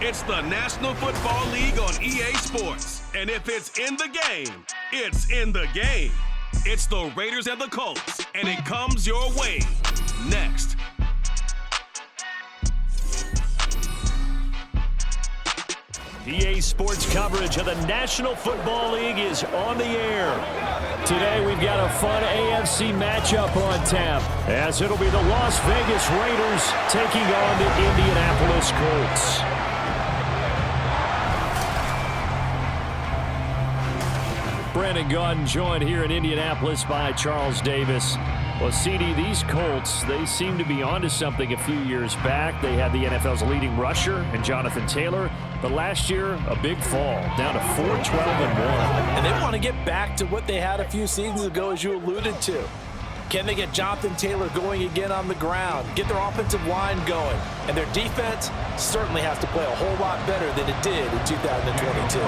It's the National Football League on EA Sports. And if it's in the game, it's in the game. It's the Raiders and the Colts, and it comes your way next. EA Sports coverage of the National Football League is on the air. Today we've got a fun AFC matchup on tap, as it'll be the Las Vegas Raiders taking on the Indianapolis Colts. Brandon Gaudin joined here in Indianapolis by Charles Davis. Well, CD, these Colts, they seem to be onto something a few years back. They had the NFL's leading rusher in Jonathan Taylor. But last year, a big fall, down to 4-12-1. And they want to get back to what they had a few seasons ago, as you alluded to. Can they get Jonathan Taylor going again on the ground, get their offensive line going? And their defense certainly has to play a whole lot better than it did in 2022.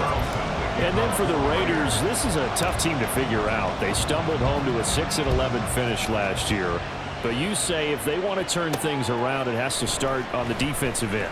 And then for the Raiders, this is a tough team to figure out. They stumbled home to a 6-11 finish last year. But you say if they want to turn things around, it has to start on the defensive end.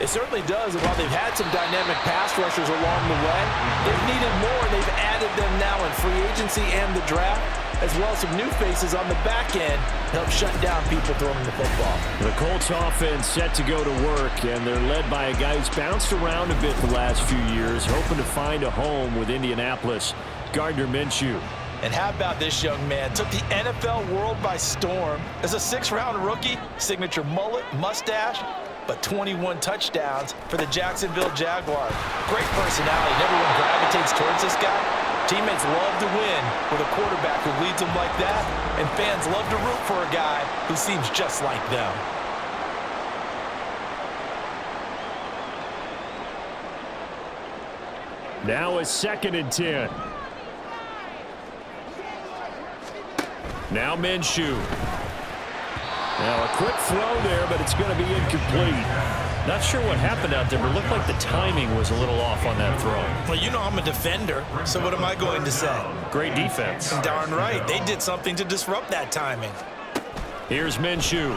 It certainly does, and while they've had some dynamic pass rushers along the way, they've needed more, and they've added them now in free agency and the draft, as well as some new faces on the back end to help shut down people throwing the football. The Colts offense set to go to work, and they're led by a guy who's bounced around a bit the last few years, hoping to find a home with Indianapolis, Gardner Minshew. And how about this young man? Took the NFL world by storm. As a 6th-round rookie, signature mullet, mustache, but 21 touchdowns for the Jacksonville Jaguars. Great personality, and everyone gravitates towards this guy. Teammates love to win with a quarterback who leads them like that, and fans love to root for a guy who seems just like them. Now a 2nd and 10. Now Minshew. Now a quick throw there, but it's going to be incomplete. Not sure what happened out there, but it looked like the timing was a little off on that throw. Well, you know I'm a defender, so what am I going to say? Great defense. Darn right. They did something to disrupt that timing. Here's Minshew.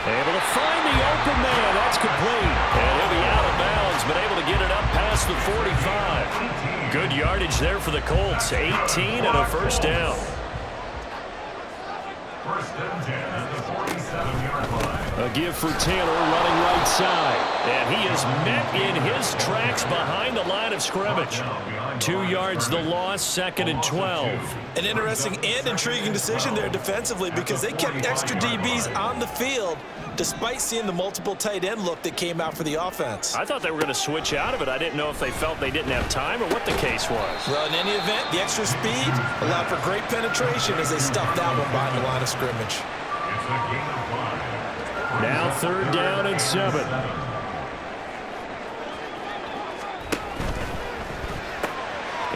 Able to find the open man. That's complete. And he'll be out of bounds, but able to get it up past the 45. Good yardage there for the Colts. 18 and a first down. First and 10 at the 47-yard line. A give for Taylor running right side. And he is met in his tracks behind the line of scrimmage. 2 yards the loss, 2nd and 12. An interesting and intriguing decision there defensively, because they kept extra DBs on the field despite seeing the multiple tight end look that came out for the offense. I thought they were going to switch out of it. I didn't know if they felt they didn't have time or what the case was. Well, in any event, the extra speed allowed for great penetration as they stuffed that one behind the line of scrimmage. It's a gain of 5. Now 3rd down and 7.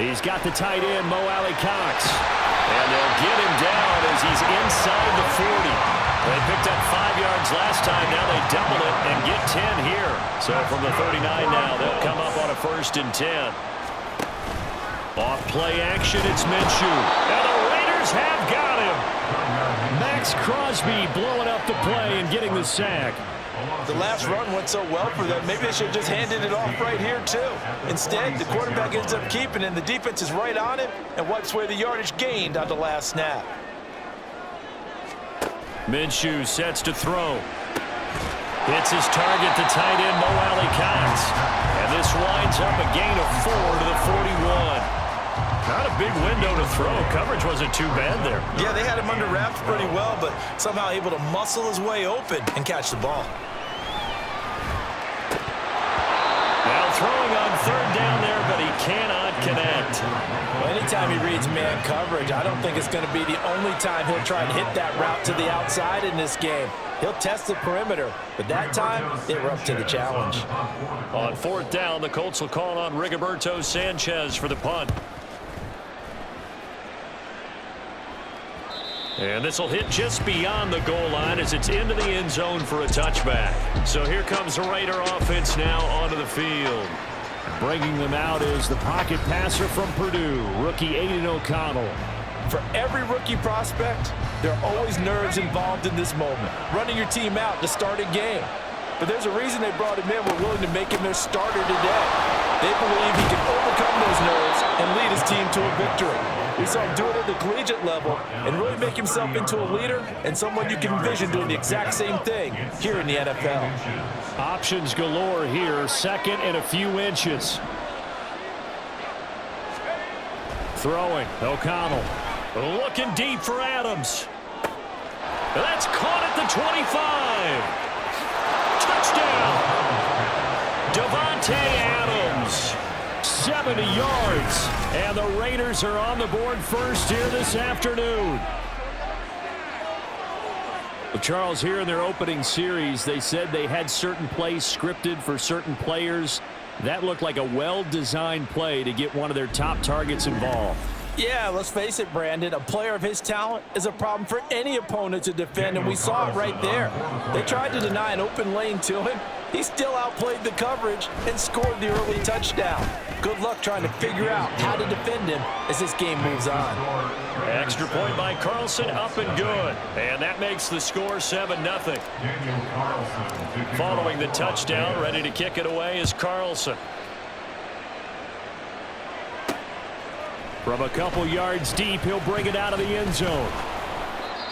He's got the tight end, Mo Alley-Cox. And they'll get him down as he's inside the 40. They picked up 5 yards last time. Now they double it and get 10 here. So from the 39 now, they'll come up on a 1st and 10. Off play action, it's Minshew. And the Raiders have got him. Max Crosby blowing up the play and getting the sack. The last run went so well for them, maybe they should have just handed it off right here, too. Instead, the quarterback ends up keeping it, and the defense is right on it and wipes away the yardage gained on the last snap. Minshew sets to throw. Hits his target, the tight end, Mo Alley-Cox. And this winds up a gain of 4 to the 41. Not a big window to throw. Coverage wasn't too bad there. Yeah, they had him under wraps pretty well, but somehow able to muscle his way open and catch the ball. Now throwing on 3rd down there, but he cannot connect. Well, anytime he reads man coverage, I don't think it's going to be the only time he'll try and hit that route to the outside in this game. He'll test the perimeter, but that time, they were up to the challenge. On 4th down, the Colts will call on Rigoberto Sanchez for the punt. And this will hit just beyond the goal line as it's into the end zone for a touchback. So here comes the Raider offense now onto the field. Bringing them out is the pocket passer from Purdue, rookie Aiden O'Connell. For every rookie prospect, there are always nerves involved in this moment. Running your team out to start a game. but there's a reason they brought him in. We're willing to make him their starter today. They believe he can overcome those nerves and lead his team to a victory. We saw him do it at the collegiate level and really make himself into a leader and someone you can envision doing the exact same thing here in the NFL. Options galore here, second and a few inches. Throwing, O'Connell. Looking deep for Adams. That's caught at the 25. Touchdown. Davante Adams. 70 yards. And the Raiders are on the board first here this afternoon. Well, Charles, here in their opening series, they said they had certain plays scripted for certain players. That looked like a well-designed play to get one of their top targets involved. Yeah, let's face it, Brandon. A player of his talent is a problem for any opponent to defend, and we saw it right there. They tried to deny an open lane to him. He still outplayed the coverage and scored the early touchdown. Good luck trying to figure out how to defend him as this game moves on. Extra point by Carlson, up and good. And that makes the score 7-0. Following the touchdown, ready to kick it away is Carlson. From a couple yards deep, he'll bring it out of the end zone.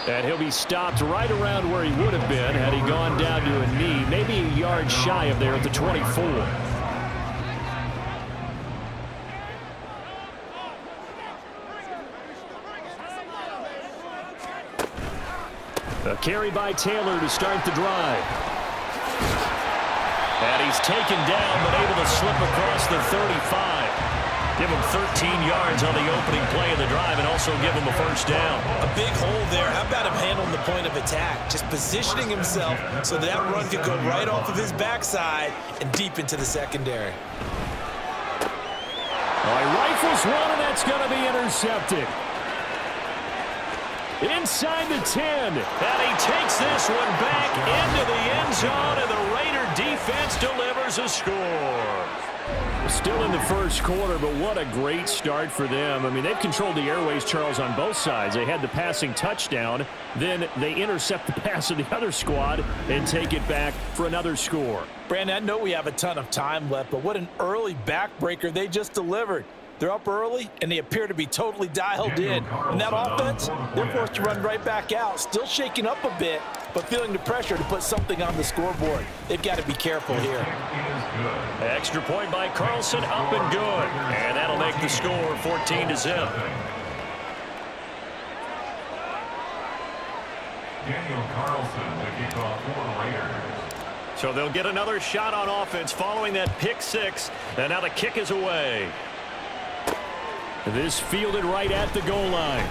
And he'll be stopped right around where he would have been had he gone down to a knee, maybe a yard shy of there at the 24. A carry by Taylor to start the drive. And he's taken down but able to slip across the 35. Give him 13 yards on the opening play of the drive and also give him a first down. A big hole there. How about him handling the point of attack? Just positioning himself so that run could go right off of his backside and deep into the secondary. Well, he rifles one, and that's going to be intercepted. Inside the 10. And he takes this one back into the end zone, and the Raider defense delivers a score. Still in the first quarter, but what a great start for them. I mean, they've controlled the airways, Charles, on both sides. They had the passing touchdown. Then they intercept the pass of the other squad and take it back for another score. Brandon, I know we have a ton of time left, but what an early backbreaker they just delivered. They're up early, and they appear to be totally dialed in. And that offense, they're forced to run right back out, still shaking up a bit, but feeling the pressure to put something on the scoreboard. They've got to be careful here. Extra point by Carlson, up and good. And that'll make the score 14-0. Daniel Carlson, the kickoff for the Raiders. So they'll get another shot on offense following that pick six. And now the kick is away. This fielded right at the goal line.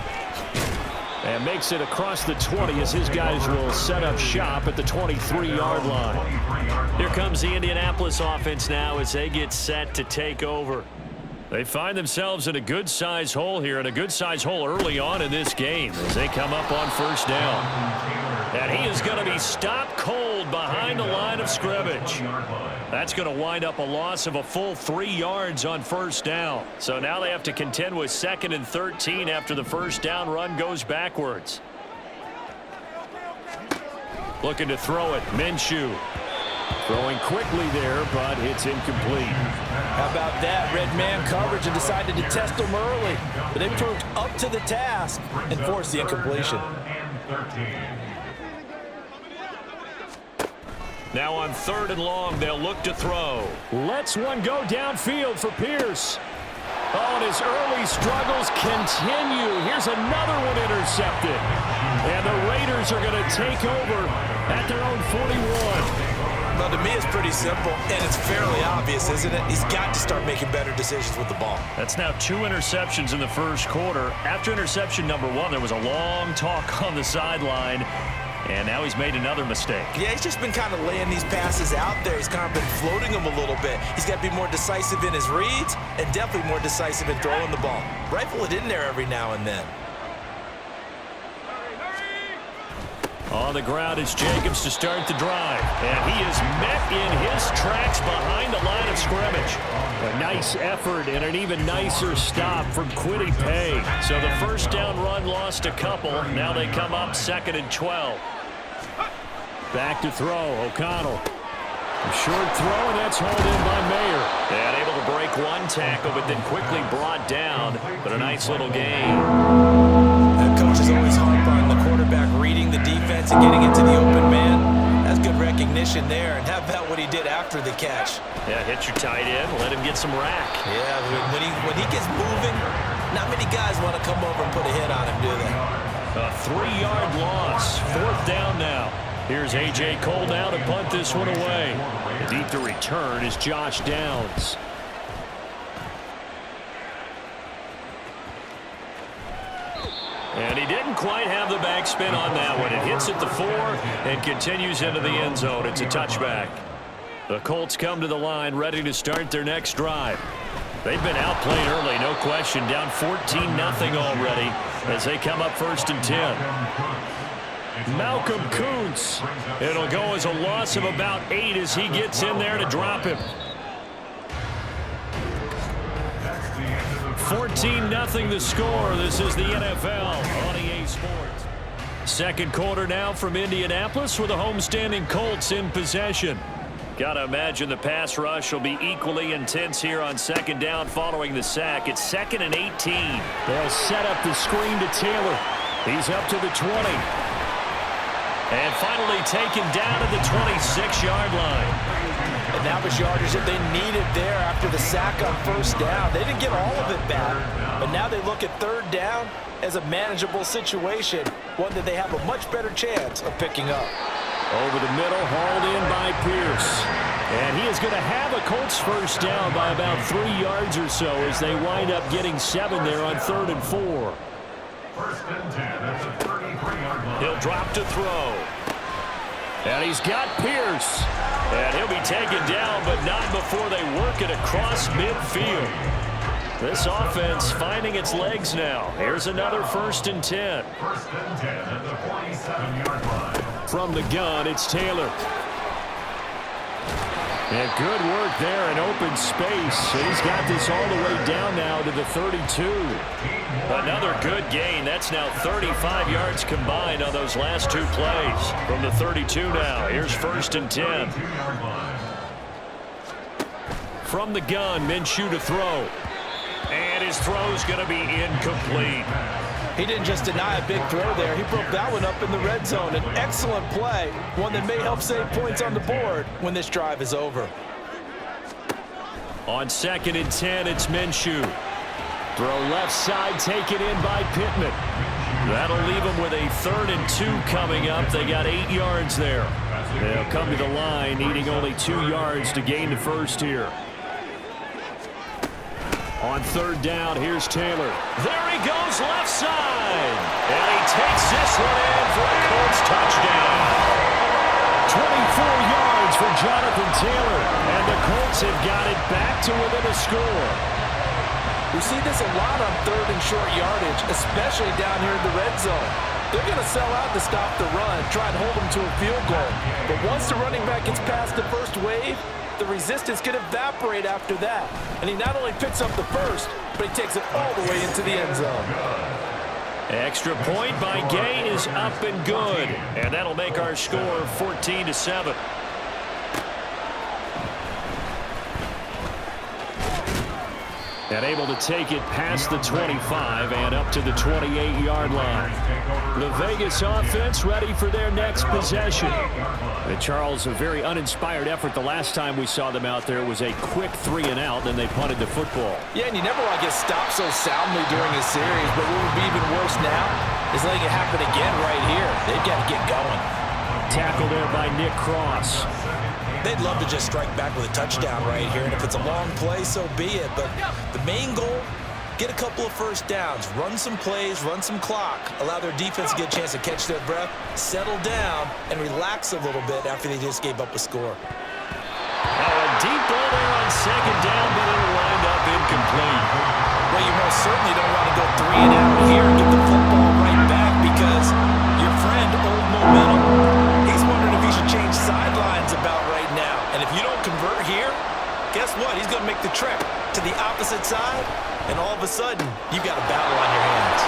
And makes it across the 20 as his guys will set up shop at the 23-yard line. Here comes the Indianapolis offense now as they get set to take over. They find themselves in a good-sized hole here, and a good-sized hole early on in this game as they come up on first down. And he is going to be stopped cold behind the line of scrimmage. That's going to wind up a loss of a full 3 yards on first down. So now they have to contend with 2nd and 13 after the first down run goes backwards. Looking to throw it, Minshew. Throwing quickly there, but it's incomplete. How about that? Red man coverage and decided to test them early. But they proved up to the task and forced the incompletion. Now on 3rd and long, they'll look to throw. Lets one go downfield for Pierce. Oh, and his early struggles continue. Here's another one intercepted. And the Raiders are going to take over at their own 41. Well, to me, it's pretty simple, and it's fairly obvious, isn't it? He's got to start making better decisions with the ball. That's now 2 interceptions in the first quarter. After interception number 1, there was a long talk on the sideline, and now he's made another mistake. Yeah, he's just been kind of laying these passes out there. He's kind of been floating them a little bit. He's got to be more decisive in his reads and definitely more decisive in throwing the ball. Rifle it in there every now and then. On the ground is Jacobs to start the drive. And he is met in his tracks behind the line of scrimmage. A nice effort and an even nicer stop from Kwity Paye. So the first down run lost a couple. Now they come up 2nd and 12. Back to throw, O'Connell. Short throw, and that's hauled in by Mayer. And able to break one tackle, but then quickly brought down. But a nice little gain. The coach is always harp on the quarterback reading the defense and getting into the open man. That's good recognition there, and how about what he did after the catch? Yeah, hit your tight end, let him get some rack. Yeah, when he gets moving, not many guys want to come over and put a hit on him, do they? A 3-yard loss. 4th down now. Here's A.J. Cole now to punt this one away. Deep to return is Josh Downs. And he didn't quite have the backspin on that one. It hits at the 4 and continues into the end zone. It's a touchback. The Colts come to the line ready to start their next drive. They've been outplayed early, no question. Down 14-0 already as they come up 1st and 10. Malcolm Kuntz. It'll go as a loss of about 8 as he gets in there to drop him. 14-0 the score. This is the NFL on EA Sports. Second quarter now from Indianapolis with the homestanding Colts in possession. Got to imagine the pass rush will be equally intense here on 2nd down following the sack. It's 2nd and 18. They'll set up the screen to Taylor. He's up to the 20. And finally taken down at the 26-yard line. And that was yardage that they needed there after the sack on 1st down. They didn't get all of it back, but now they look at 3rd down as a manageable situation, one that they have a much better chance of picking up. Over the middle, hauled in by Pierce. And he is going to have a Colts 1st down by about 3 yards or so as they wind up getting 7 there on 3rd and 4. 1st and 10 at the 33-yard line. He'll drop to throw. And he's got Pierce. And he'll be taken down, but not before they work it across midfield. This offense finding its legs now. Here's another 1st and 10. 1st and 10 at the 47-yard line. From the gun, it's Taylor. And good work there in open space. He's got this all the way down now to the 32. Another good gain. That's now 35 yards combined on those last 2 plays. From the 32 now, here's 1st and 10. From the gun, Minshew to throw. And his throw's going to be incomplete. He didn't just deny a big throw there. He broke that one up in the red zone. An excellent play, one that may help save points on the board when this drive is over. On 2nd and 10, it's Minshew. Throw left side, taken in by Pittman. That'll leave them with a 3rd and 2 coming up. They got 8 yards there. They'll come to the line, needing only 2 yards to gain the 1st here. On 3rd down, here's Taylor. There he goes, left side. And he takes this one in for a Colts touchdown. 24 yards for Jonathan Taylor. And the Colts have got it back to within a score. We see this a lot on 3rd and short yardage, especially down here in the red zone. They're going to sell out to stop the run, try and hold them to a field goal. But once the running back gets past the first wave, the resistance can evaporate after that. And he not only picks up the 1st, but he takes it all the way into the end zone. Extra point by Gay is up and good. And that'll make our score 14-7. And able to take it past the 25 and up to the 28-yard line. The Vegas offense ready for their next possession. The Charles, a very uninspired effort. The last time we saw them out there was a quick 3 and out, then they punted the football. Yeah, and you never want to get stopped so soundly during a series, but what would be even worse now is letting it happen again right here. They've got to get going. Tackle there by Nick Cross. They'd love to just strike back with a touchdown right here, and if it's a long play, so be it. But the main goal, get a couple of 1st downs, run some plays, run some clock, allow their defense to get a chance to catch their breath, settle down, and relax a little bit after they just gave up a score. Now a deep ball there on 2nd down, but it'll wind up incomplete. Well, you most certainly don't want to go 3 and out here and get the football right back because your friend, Old Momentum, he's wondering if he should change sidelines about right now. And if you don't convert here, guess what? He's going to make the trek to the opposite side, and all of a sudden, you've got a battle on your hands.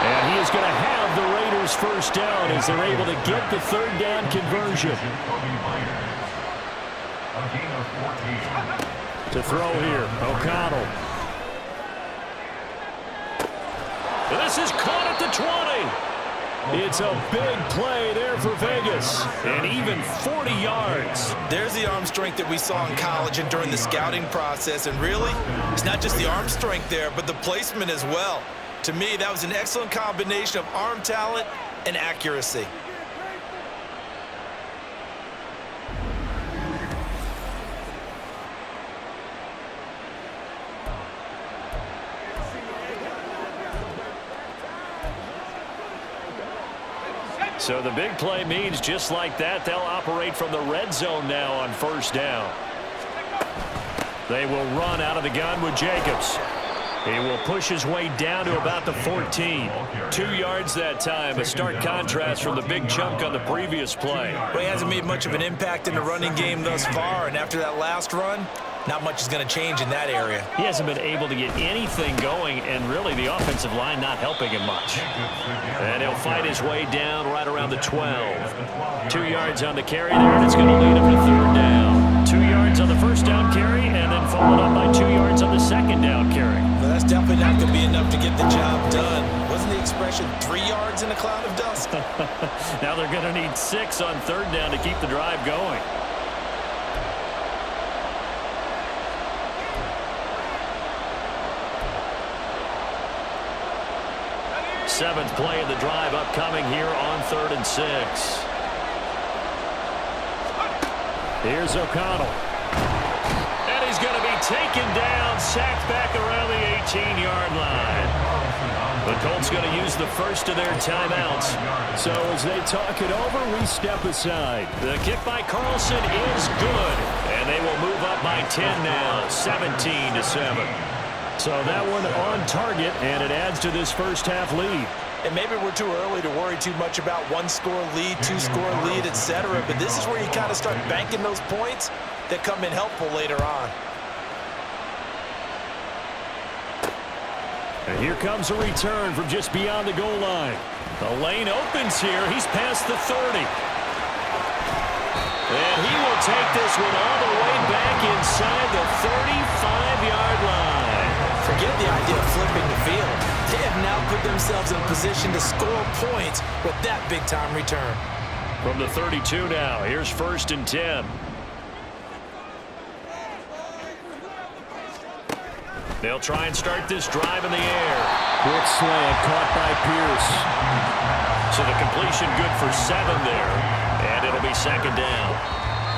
And he is going to have the Raiders 1st down as they're able to get the 3rd down conversion. A gain of 14. To throw here, O'Connell. This is caught at the 20. It's a big play there for Vegas, and even 40 yards. There's the arm strength that we saw in college and during the scouting process, and really, it's not just the arm strength there, but the placement as well. To me, that was an excellent combination of arm talent and accuracy. So the big play means just like that, they'll operate from the red zone now on first down. They will run out of the gun with Jacobs. He will push his way down to about the 14. 2 yards that time, a stark contrast from the big chunk on the previous play. Well, he hasn't made much of an impact in the running game thus far, and after that last run, not much is going to change in that area. He hasn't been able to get anything going, and really the offensive line not helping him much. And he'll fight his way down right around the 12. 2 yards on the carry there, and it's going to lead him to third down. 2 yards on the first down carry, and then followed up by 2 yards on the second down carry. Well, that's definitely not going to be enough to get the job done. Wasn't the expression 3 yards in a cloud of dust? Now they're going to need 6 on third down to keep the drive going. Seventh play of the drive upcoming here on 3rd and 6. Here's O'Connell. And he's going to be taken down, sacked back around the 18-yard line. The Colts going to use the first of their timeouts. So as they talk it over, we step aside. The kick by Carlson is good. And they will move up by 10 now, 17-7. So that one on target, and it adds to this first half lead. And maybe we're too early to worry too much about 1-score lead, 2-score lead, etc. But this is where you kind of start banking those points that come in helpful later on. And here comes a return from just beyond the goal line. The lane opens here. He's past the 30. And he will take this one all the way back inside the 35-yard line. Forget the idea of flipping the field. They have now put themselves in position to score points with that big-time return. From the 32 now, here's 1st and 10. They'll try and start this drive in the air. Quick slant caught by Pierce. So the completion good for 7 there. And it'll be 2nd down.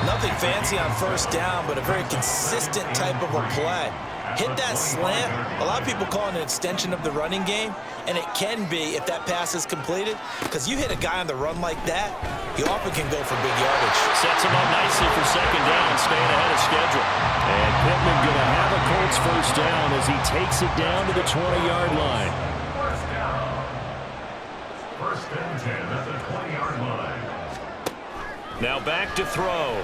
Nothing fancy on first down, but a very consistent type of a play. Hit that slant. A lot of people call it an extension of the running game, and it can be if that pass is completed, because you hit a guy on the run like that, he often can go for big yardage. Sets him up nicely for 2nd down, staying ahead of schedule. And Pittman going to have a Colts first down as he takes it down to the 20-yard line. First down. 1st and 10 at the 20-yard line. Now back to throw.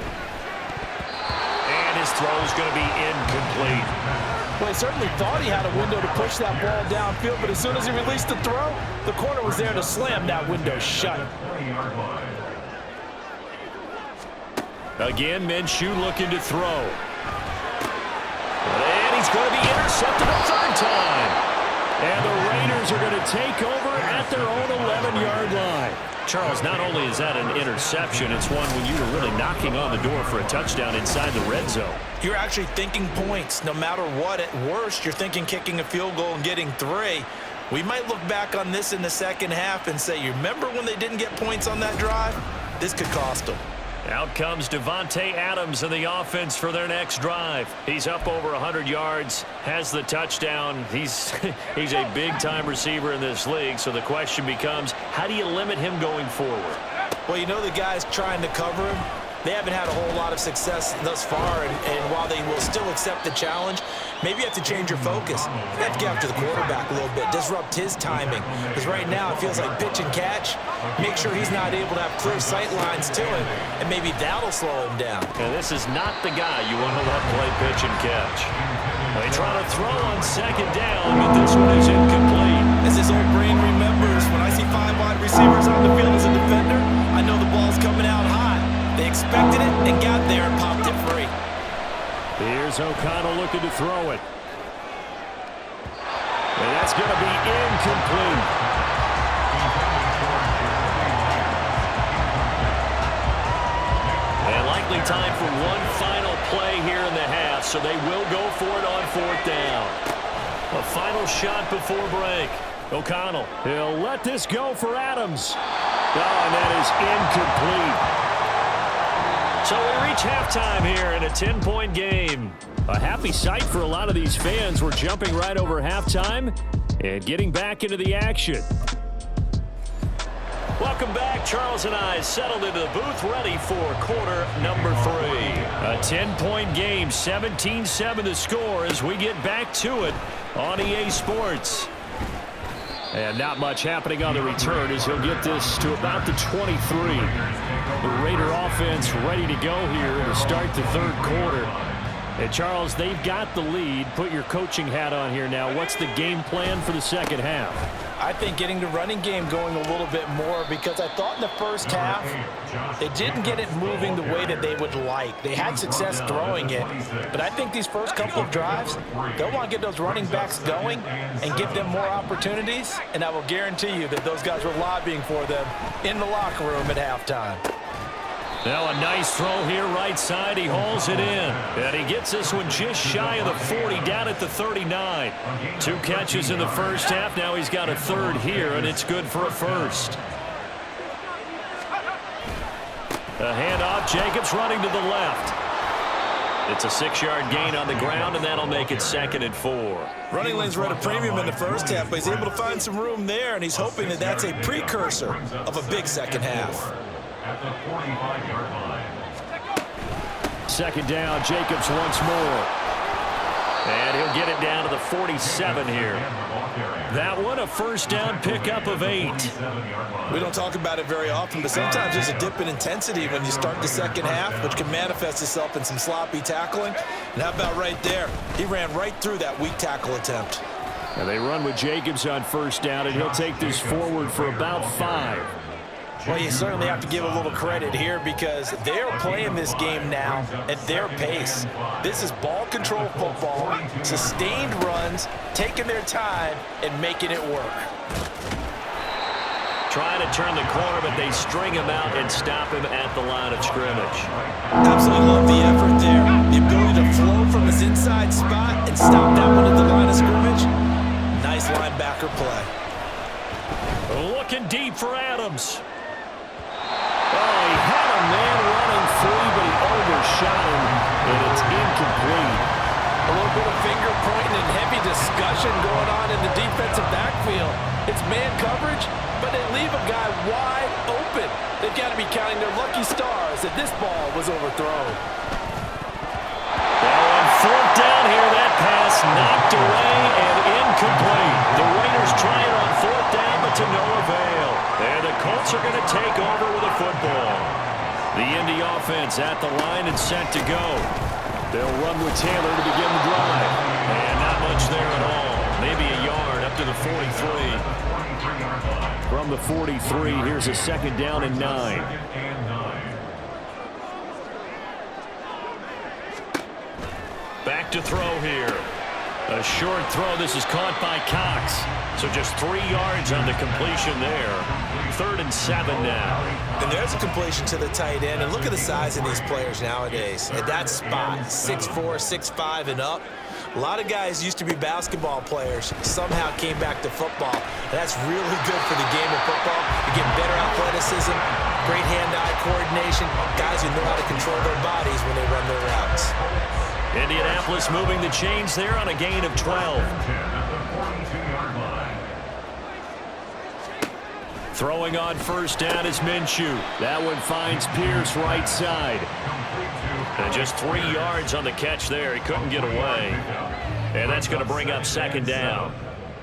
And his throw is going to be incomplete. Well, he certainly thought he had a window to push that ball downfield, but as soon as he released the throw, the corner was there to slam that window shut. Again, Minshew looking to throw. And he's going to be intercepted a 3rd time. And the Raiders are going to take over at their own 11-yard line. Charles, not only is that an interception, it's one when you were really knocking on the door for a touchdown inside the red zone. You're actually thinking points. No matter what, at worst, you're thinking kicking a field goal and getting 3. We might look back on this in the second half and say, you remember when they didn't get points on that drive? This could cost them. Out comes Devontae Adams in the offense for their next drive. He's up over 100 yards, has the touchdown. He's a big-time receiver in this league, so the question becomes, how do you limit him going forward? Well, you know the guys trying to cover him, they haven't had a whole lot of success thus far, and while they will still accept the challenge, maybe you have to change your focus. You have to get after the quarterback a little bit, disrupt his timing, because right now it feels like pitch and catch. Make sure he's not able to have clear sight lines to him, and maybe that'll slow him down. And this is not the guy you want to let play pitch and catch. They try to throw on 2nd down, but this one is incomplete. As his old brain remembers, when I see 5 wide receivers on the field as a defender, I know the ball's coming out high. They expected it and got there and popped it free. Here's O'Connell looking to throw it. And that's going to be incomplete. And likely time for one final play here in the half, so they will go for it on 4th down. A final shot before break. O'Connell, he'll let this go for Adams. Oh, and that is incomplete. So we reach halftime here in a 10-point game. A happy sight for a lot of these fans. We're jumping right over halftime and getting back into the action. Welcome back. Charles and I settled into the booth ready for quarter number 3. A 10-point game, 17-7 the score as we get back to it on EA Sports. And not much happening on the return as he'll get this to about the 23. The Raider offense ready to go here to start the 3rd quarter. And Charles, they've got the lead. Put your coaching hat on here now. What's the game plan for the 2nd half? I think getting the running game going a little bit more, because I thought in the first half they didn't get it moving the way that they would like. They had success throwing it, but I think these first couple of drives, they'll want to get those running backs going and give them more opportunities, and I will guarantee you that those guys were lobbying for them in the locker room at halftime. Now a nice throw here right side. He hauls it in. And he gets this one just shy of the 40, down at the 39. 2 catches in the first half. Now he's got a 3rd here, and it's good for a 1st. A handoff. Jacobs running to the left. It's a 6-yard gain on the ground, and that'll make it 2nd and 4. Running lanes were at a premium in the first half, but he's able to find some room there, and he's hoping that that's a precursor of a big 2nd half. At the 45-yard line. 2nd down, Jacobs once more. And he'll get it down to the 47 here. That one, a 1st down pickup of 8. We don't talk about it very often, but sometimes there's a dip in intensity when you start the 2nd half, which can manifest itself in some sloppy tackling. And how about right there? He ran right through that weak tackle attempt. And they run with Jacobs on 1st down, and he'll take this forward for about 5. Well, you certainly have to give a little credit here because they're playing this game now at their pace. This is ball control football, sustained runs, taking their time, and making it work. Trying to turn the corner, but they string him out and stop him at the line of scrimmage. Absolutely love the effort there. The ability to flow from his inside spot and stop that one at the line of scrimmage. Nice linebacker play. Looking deep for Adams. Oh, he had a man running free, but he overshot him, and it's incomplete. A little bit of finger pointing and heavy discussion going on in the defensive backfield. It's man coverage, but they leave a guy wide open. They've got to be counting their lucky stars that this ball was overthrown. Now on 4th down here, that pass knocked away and incomplete. The Raiders try it on 4th down, but to no avail. And the Colts are going to take over with a football. The Indy offense at the line and set to go. They'll run with Taylor to begin the drive. And not much there at all. Maybe a yard up to the 43. From the 43, here's a 2nd down and 9. Back to throw here. A short throw. This is caught by Cox. So just 3 yards on the completion there. 3rd and 7 now. And there's a completion to the tight end. And look at the size of these players nowadays. At that spot, 6'4", 6'5", and up. A lot of guys used to be basketball players, somehow came back to football. And that's really good for the game of football. You get better athleticism, great hand-eye coordination, guys who know how to control their bodies when they run their routes. Indianapolis moving the chains there on a gain of 12. Throwing on 1st down is Minshew. That one finds Pierce right side. And just 3 yards on the catch there. He couldn't get away. And that's going to bring up 2nd down.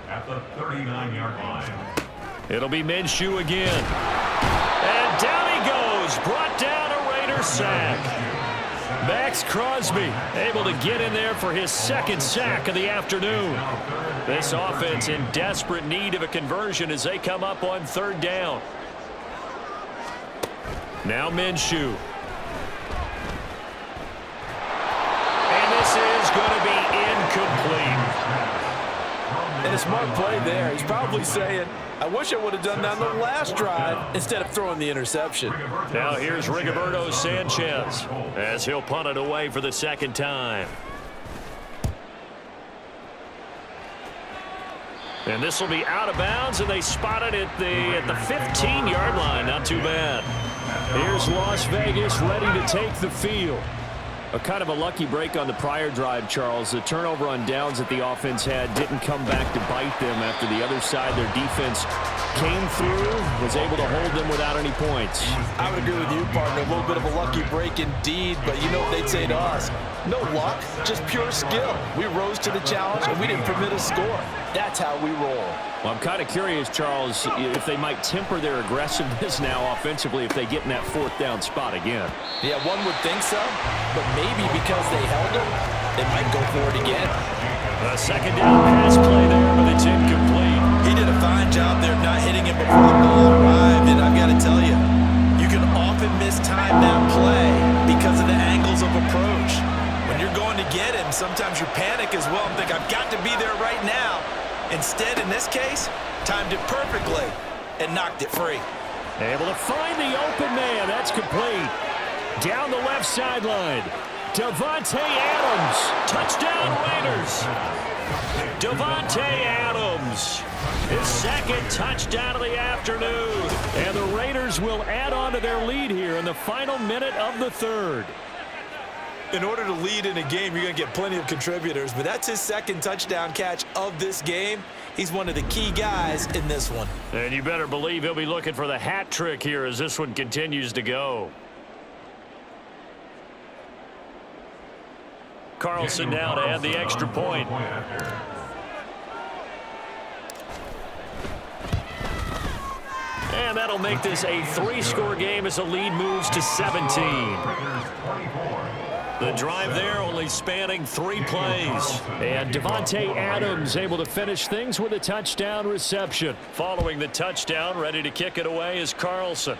At the 39-yard line. It'll be Minshew again. And down he goes. Brought down a Raider sack. Max Crosby able to get in there for his 2nd sack of the afternoon. This offense in desperate need of a conversion as they come up on 3rd down. Now Minshew. And this smart play there. He's probably saying, I wish I would have done that on the last drive instead of throwing the interception. Now here's Rigoberto Sanchez as he'll punt it away for the second time. And this will be out of bounds, and they spot it at the 15-yard line. Not too bad. Here's Las Vegas ready to take the field. A kind of a lucky break on the prior drive, Charles. The turnover on downs that the offense had didn't come back to bite them after the other side. Their defense came through, was able to hold them without any points. I would agree with you, partner. A little bit of a lucky break indeed, but you know what they'd say to us. No luck, just pure skill. We rose to the challenge, and we didn't permit a score. That's how we roll. Well, I'm kind of curious, Charles, if they might temper their aggressiveness now offensively if they get in that fourth down spot again. Yeah, one would think so, but maybe because they held him, they might go for it again. A second down pass play there, but it's incomplete. He did a fine job there not hitting it before the ball arrived, and I've got to tell you, you can often mistime that play because of the angles of approach. When you're going to get him, sometimes you panic as well and think, I've got to be there right now. Instead, in this case, timed it perfectly and knocked it free. Able to find the open man. That's complete. Down the left sideline. Davante Adams. Touchdown Raiders. Davante Adams. His second touchdown of the afternoon. And the Raiders will add on to their lead here in the final minute of the third. In order to lead in a game, you're going to get plenty of contributors, but that's his second touchdown catch of this game. He's one of the key guys in this one. And you better believe he'll be looking for the hat trick here as this one continues to go. Carlson now to add the extra point. And that'll make this a 3-score game as the lead moves to 17. The drive there only spanning 3 plays. And Davante Adams able to finish things with a touchdown reception. Following the touchdown, ready to kick it away is Carlson.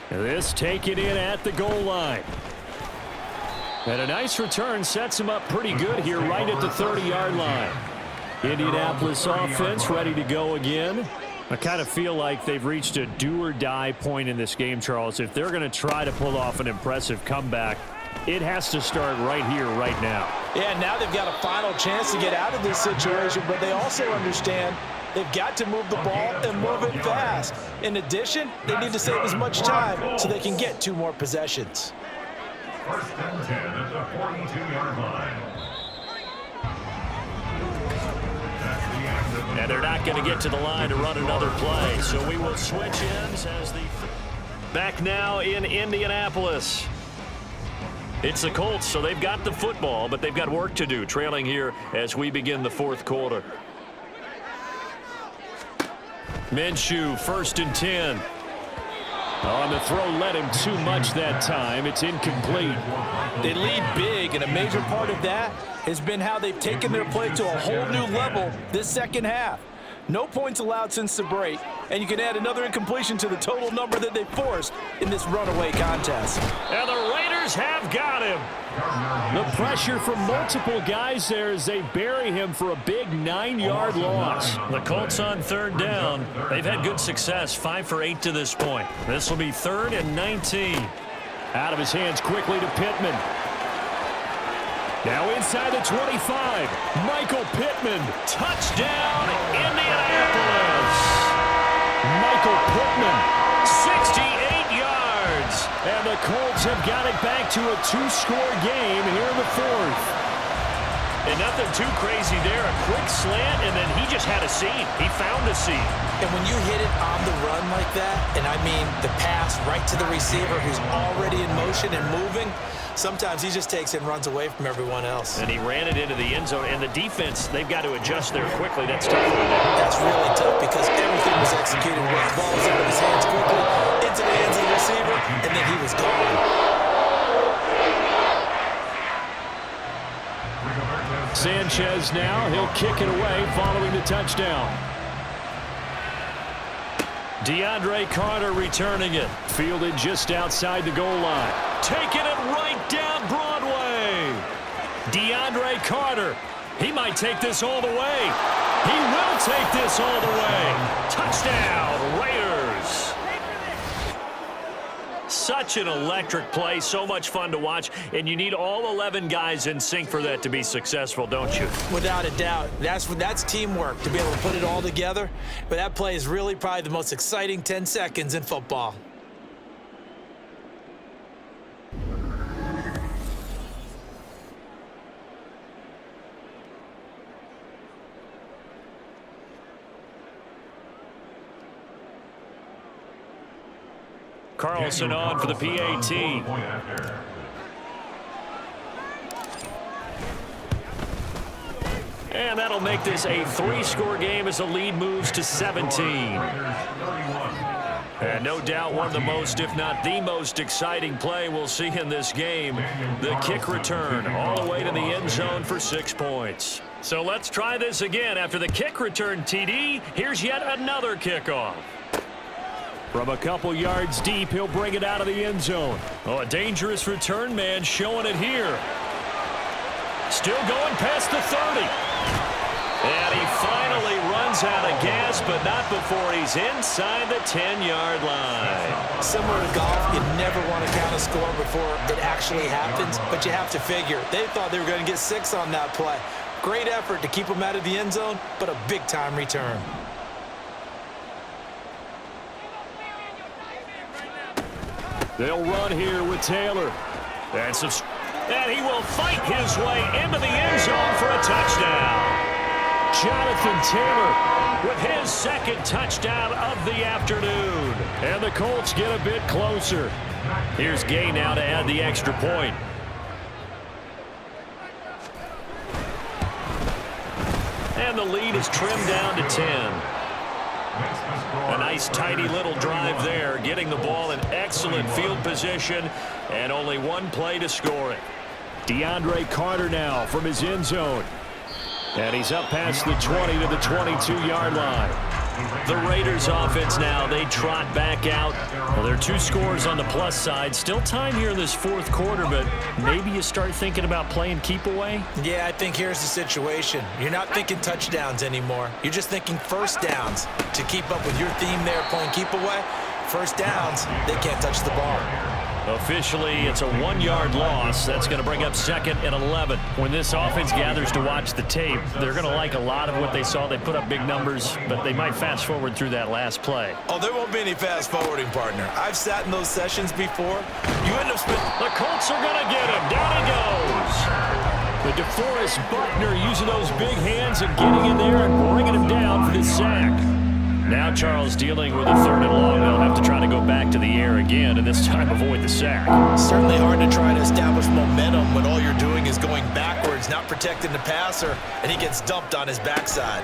This taken in at the goal line. And a nice return sets him up pretty good here right at the 30-yard line. Indianapolis offense ready to go again. I kind of feel like they've reached a do-or-die point in this game, Charles. If they're going to try to pull off an impressive comeback, it has to start right here, right now. Yeah, now they've got a final chance to get out of this situation, but they also understand they've got to move the ball and move it fast. In addition, they need to save as much time so they can get 2 more possessions. First and 10 at the 42-yard line. And they're not going to get to the line to run another play, so we will switch ends as the back now in Indianapolis. It's the Colts, so they've got the football, but they've got work to do, trailing here as we begin the fourth quarter. Minshew, 1st and 10. On the throw, led him too much that time. It's incomplete. They lead big, and a major part of that has been how they've taken their play to a whole new level this second half. No points allowed since the break, and you can add another incompletion to the total number that they forced in this runaway contest. And the Raiders have got him. The pressure from multiple guys there as they bury him for a big 9-yard loss. The Colts on 3rd down. They've had good success, 5 for 8 to this point. This will be 3rd and 19. Out of his hands quickly to Pittman. Now inside the 25, Michael Pittman. Touchdown, Indianapolis. Michael Pittman, 68 yards. And the Colts have got it back to a 2-score game here in the 4th. And nothing too crazy there. A quick slant, and then he just had a seam. He found a seam. And when you hit it on the run like that, and I mean the pass right to the receiver who's already in motion and moving, sometimes he just takes it and runs away from everyone else. And he ran it into the end zone. And the defense, they've got to adjust there quickly. That's tough. That's really tough because everything was executed well. The ball was out of his hands quickly, into the hands of the receiver, and then he was gone. Sanchez now, he'll kick it away following the touchdown. DeAndre Carter returning it. Fielded just outside the goal line. Taking it right down Broadway. DeAndre Carter He might take this all the way. He will take this all the way. Touchdown, Raiders. Such an electric play, so much fun to watch, and you need all 11 guys in sync for that to be successful, don't you? Without a doubt. That's teamwork, to be able to put it all together. But that play is really probably the most exciting 10 seconds in football. Carlson on for the PAT. And that'll make this a 3-score game as the lead moves to 17. And no doubt one of the most, if not the most exciting play we'll see in this game. The kick return all the way to the end zone for 6 points. So let's try this again. After the kick return TD, here's yet another kickoff. From a couple yards deep, he'll bring it out of the end zone. Oh, a dangerous return man showing it here. Still going past the 30. And he finally runs out of gas, but not before he's inside the 10-yard line. Similar to golf, you never want to count a score before it actually happens, but you have to figure. They thought they were going to get 6 on that play. Great effort to keep them out of the end zone, but a big-time return. They'll run here with Taylor. And he will fight his way into the end zone for a touchdown. Jonathan Taylor with his second touchdown of the afternoon. And the Colts get a bit closer. Here's Gay now to add the extra point. And the lead is trimmed down to 10. A nice, tidy little drive there, getting the ball in excellent field position, and only one play to score it. DeAndre Carter now from his end zone. And he's up past the 20 to the 22-yard line. The Raiders offense now, they trot back out. Well, there are 2 scores on the plus side. Still time here in this 4th quarter, but maybe you start thinking about playing keep away? Yeah, I think here's the situation. You're not thinking touchdowns anymore. You're just thinking first downs. To keep up with your theme there, playing keep away, first downs, they can't touch the ball. Officially, it's a 1-yard loss. That's going to bring up 2nd and 11. When this offense gathers to watch the tape, they're going to like a lot of what they saw. They put up big numbers, but they might fast forward through that last play. Oh, there won't be any fast forwarding, partner. I've sat in those sessions before. You end up spending... The Colts are going to get him. Down he goes. The DeForest Buckner using those big hands and getting in there and bringing him down for the sack. Now Charles dealing with a 3rd and long. They'll have to try to go back to the air again, and this time avoid the sack. Certainly hard to try to establish momentum when all you're doing is going backwards, not protecting the passer, and he gets dumped on his backside.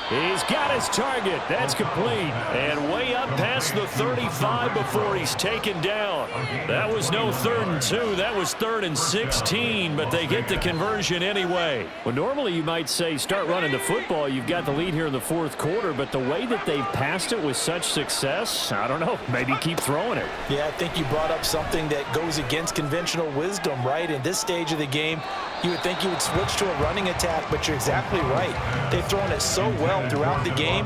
He's got his target. That's complete. And way up past the 35 before he's taken down. That was no 3rd and 2. That was 3rd and 16, but they get the conversion anyway. Well, normally you might say start running the football. You've got the lead here in the 4th quarter, but the way that they've passed it with such success, I don't know, maybe keep throwing it. Yeah, I think you brought up something that goes against conventional wisdom, right? In this stage of the game, you would think you would switch to a running attack, but you're exactly right. They've thrown it so well throughout the game,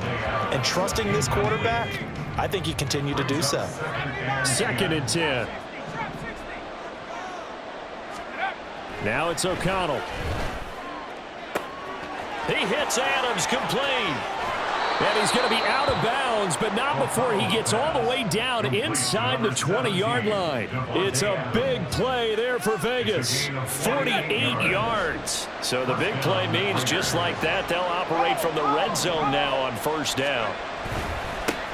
and trusting this quarterback, I think you continue to do so. 2nd and 10. Now it's O'Connell. He hits Adams complete. And he's going to be out of bounds, but not before he gets all the way down inside the 20-yard line. It's a big play there for Vegas. 48 yards. So the big play means just like that, they'll operate from the red zone now on 1st down.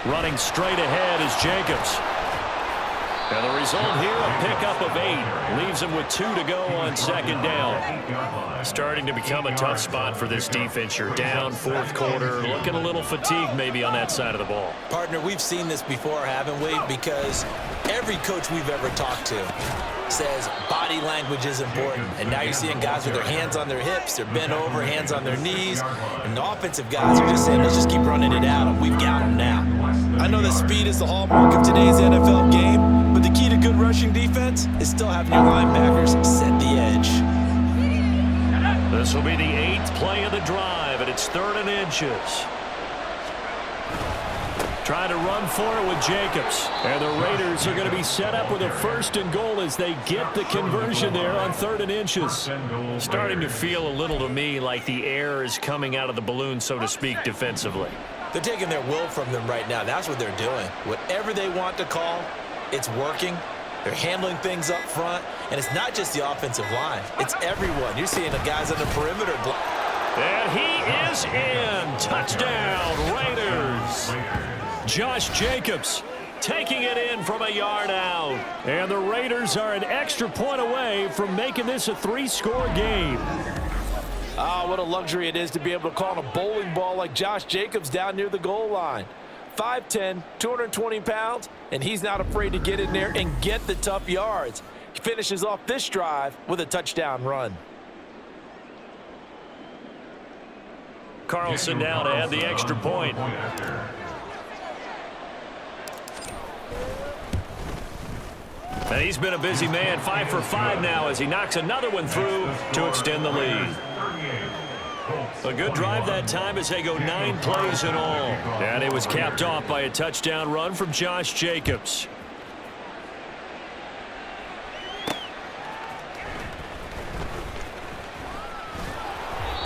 Running straight ahead is Jacobs. And the result here, a pickup of 8. Leaves him with 2 to go on 2nd down. Starting to become a tough spot for this defense. You're down 4th quarter. Looking a little fatigued maybe on that side of the ball. Partner, we've seen this before, haven't we? Because every coach we've ever talked to says body language is important. And now you're seeing guys with their hands on their hips, they're bent over, hands on their knees. And the offensive guys are just saying, let's just keep running it out, and we've got them now. I know that speed is the hallmark of today's NFL game, but the key to good rushing defense is still having your linebackers set the edge. This will be the 8th play drive, and it's 3rd and inches. Trying to run for it with Jacobs. And the Raiders are going to be set up with a 1st and goal as they get the conversion there on 3rd and inches. Starting to feel a little to me like the air is coming out of the balloon, so to speak, defensively. They're taking their will from them right now. That's what they're doing. Whatever they want to call, it's working. They're handling things up front. And it's not just the offensive line. It's everyone. You're seeing the guys on the perimeter. And he is in. Touchdown, Raiders. Josh Jacobs taking it in from a yard out. And the Raiders are an extra point away from making this a 3-score game. Ah, what a luxury it is to be able to call on a bowling ball like Josh Jacobs down near the goal line. 5'10", 220 pounds, and he's not afraid to get in there and get the tough yards. He finishes off this drive with a touchdown run. Carlson now to add the extra point. And he's been a busy man, 5 for 5 now as he knocks another one through to extend the lead. A good drive that time as they go 9 plays in all. And it was capped off by a touchdown run from Josh Jacobs.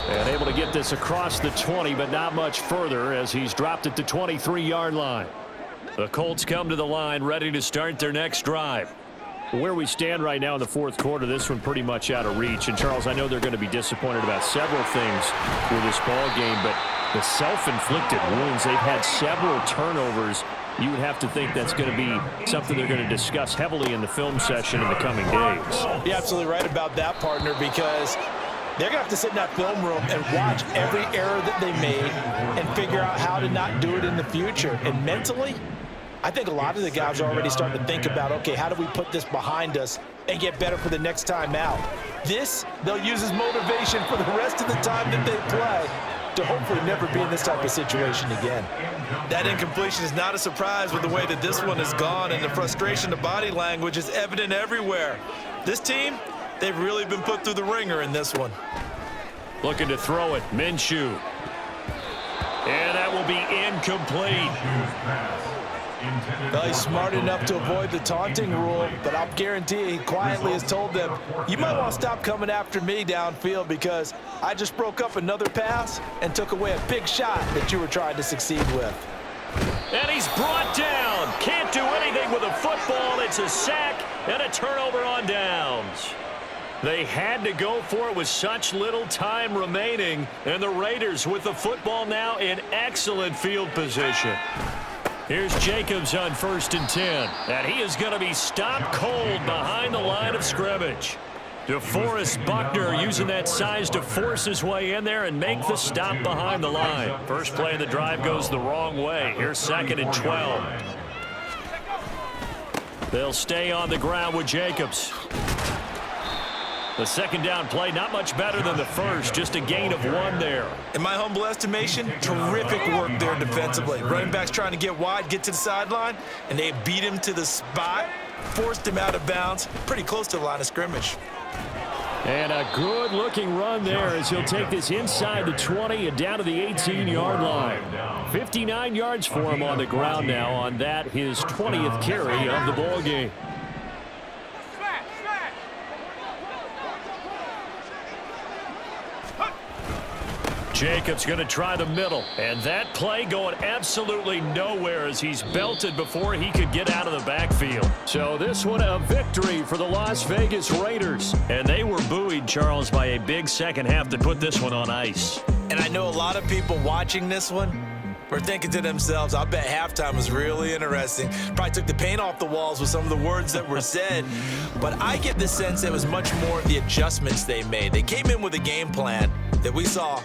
And able to get this across the 20, but not much further as he's dropped it to 23-yard line. The Colts come to the line ready to start their next drive. Where we stand right now in the 4th quarter, this one pretty much out of reach. And, Charles, I know they're going to be disappointed about several things with this ball game, but the self-inflicted wounds, they've had several turnovers. You would have to think that's going to be something they're going to discuss heavily in the film session in the coming days. You're absolutely right about that, partner, because they're going to have to sit in that film room and watch every error that they made and figure out how to not do it in the future. And mentally, I think a lot of the guys are already starting to think about, okay, how do we put this behind us and get better for the next time out? This, they'll use as motivation for the rest of the time that they play to hopefully never be in this type of situation again. That incompletion is not a surprise with the way that this one has gone, and the frustration, the body language is evident everywhere. This team, they've really been put through the ringer in this one. Looking to throw it, Minshew. And that will be incomplete. Well, he's smart enough to avoid the taunting rule, but I'll guarantee he quietly has told them, you might want to stop coming after me downfield because I just broke up another pass and took away a big shot that you were trying to succeed with. And he's brought down. Can't do anything with a football. It's a sack and a turnover on downs. They had to go for it with such little time remaining, and the Raiders with the football now in excellent field position. Here's Jacobs on 1st and 10. And he is going to be stopped cold behind the line of scrimmage. DeForest Buckner using that size to force his way in there and make the stop behind the line. First play of the drive goes the wrong way. Here's 2nd and 12. They'll stay on the ground with Jacobs. The 2nd down play, not much better than the first, just a gain of 1 there. In my humble estimation, terrific work there defensively. Running backs trying to get wide, get to the sideline, and they beat him to the spot, forced him out of bounds, pretty close to the line of scrimmage. And a good-looking run there as he'll take this inside the 20 and down to the 18-yard line. 59 yards for him on the ground now on that, his 20th carry of the ball game. Jacobs going to try the middle, and that play going absolutely nowhere as he's belted before he could get out of the backfield. So this one a victory for the Las Vegas Raiders, and they were buoyed, Charles, by a big second half to put this one on ice. And I know a lot of people watching this one were thinking to themselves, I bet halftime was really interesting. Probably took the paint off the walls with some of the words that were said. But I get the sense it was much more of the adjustments they made. They came in with a game plan that we saw